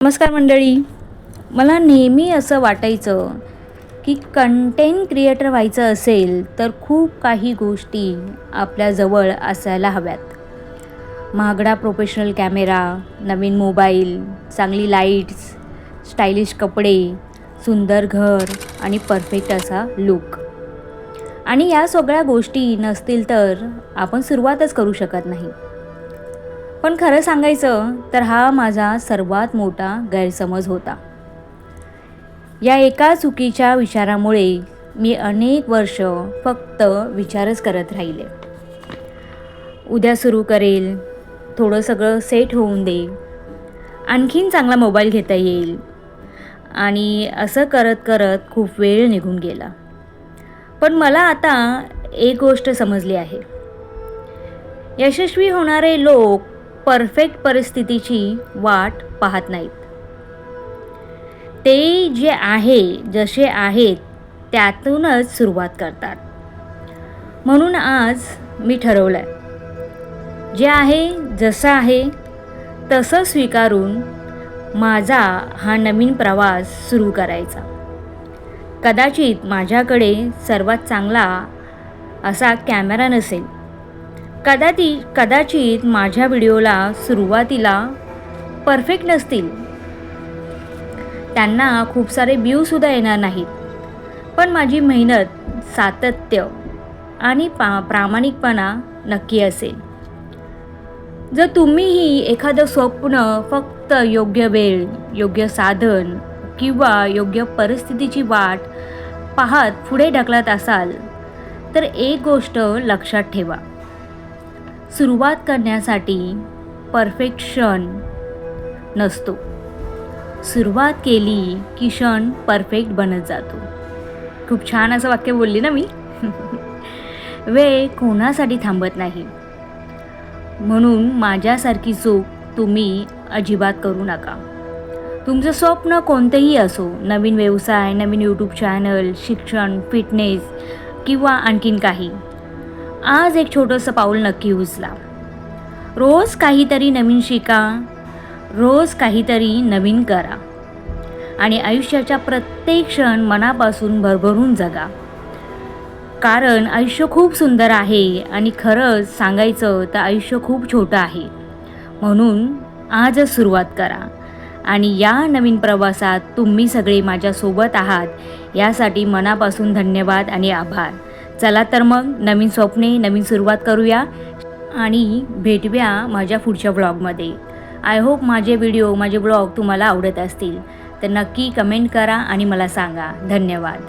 नमस्कार मंडळी. मला नेहमी असं वाटायचं की कंटेंट क्रिएटर व्हायचं असेल तर खूप काही गोष्टी आपल्याजवळ असायला हव्यात. महागडा प्रोफेशनल कॅमेरा, नवीन मोबाईल, चांगली लाईट्स, स्टायलिश कपडे, सुंदर घर आणि परफेक्ट असा लुक. आणि या सगळ्या गोष्टी नसतील तर आपण सुरुवातच करू शकत नाही. पण खरं सांगायचं तर हा माझा सर्वात मोठा गैरसमज होता. या एका चुकीच्या विचारामुळे मी अनेक वर्ष फक्त विचारच करत राहिले. उद्या सुरू करेल, थोडं सगळं सेट होऊन दे, आणखीन चांगला मोबाईल घेता येईल आणि असं करत करत खूप वेळ निघून गेला. पण मला आता एक गोष्ट समजली आहे. यशस्वी होणारे लोक परफेक्ट परिस्थितीची वाट पाहत नाहीत. ते जे आहे जसे आहेत त्यातूनच सुरुवात करतात. म्हणून आज मी ठरवलं आहे, जे आहे जसं आहे तसं स्वीकारून माझा हा नवीन प्रवास सुरू करायचा. कदाचित माझ्याकडे सर्वात चांगला असा कॅमेरा नसेल, कदाचित माझ्या व्हिडिओला सुरुवातीला परफेक्ट नसतील, त्यांना खूप सारे व्ह्यूसुद्धा येणार नाहीत. पण माझी मेहनत, सातत्य आणि प्रामाणिकपणा नक्की असेल. जर तुम्हीही एखादं स्वप्न फक्त योग्य वेळ, योग्य साधन किंवा योग्य परिस्थितीची वाट पाहत पुढे ढकलत असाल तर एक गोष्ट लक्षात ठेवा. सुरुवात करण्यासाठी परफेक्ट क्षण नसतो. सुरुवात केली की क्षण परफेक्ट बनत जातो. खूप छान असं वाक्य बोलली ना मी. वेळ कोणासाठी थांबत नाही. म्हणून माझ्यासारखी चूक तुम्ही अजिबात करू नका. तुमचं स्वप्न कोणतेही असो, नवीन व्यवसाय, नवीन यूट्यूब चॅनल, शिक्षण, फिटनेस किंवा आणखीन काही, आज एक छोटंसं पाऊल नक्की उचला. रोज काहीतरी नवीन शिका, रोज काहीतरी नवीन करा आणि आयुष्याच्या प्रत्येक क्षण मनापासून भरभरून जगा. कारण आयुष्य खूप सुंदर आहे आणि खरंच सांगायचं तर आयुष्य खूप छोटं आहे. म्हणून आजच सुरुवात करा आणि या नवीन प्रवासात तुम्ही सगळे माझ्यासोबत आहात यासाठी मनापासून धन्यवाद आणि आभार. चला तर मग नवीन स्वप्ने, नवीन सुरुवात करूया आणि भेटूया माझ्या पुढच्या ब्लॉगमध्ये. आय होप माझे ब्लॉग तुम्हाला आवडत असतील तर नक्की कमेंट करा आणि मला सांगा. धन्यवाद.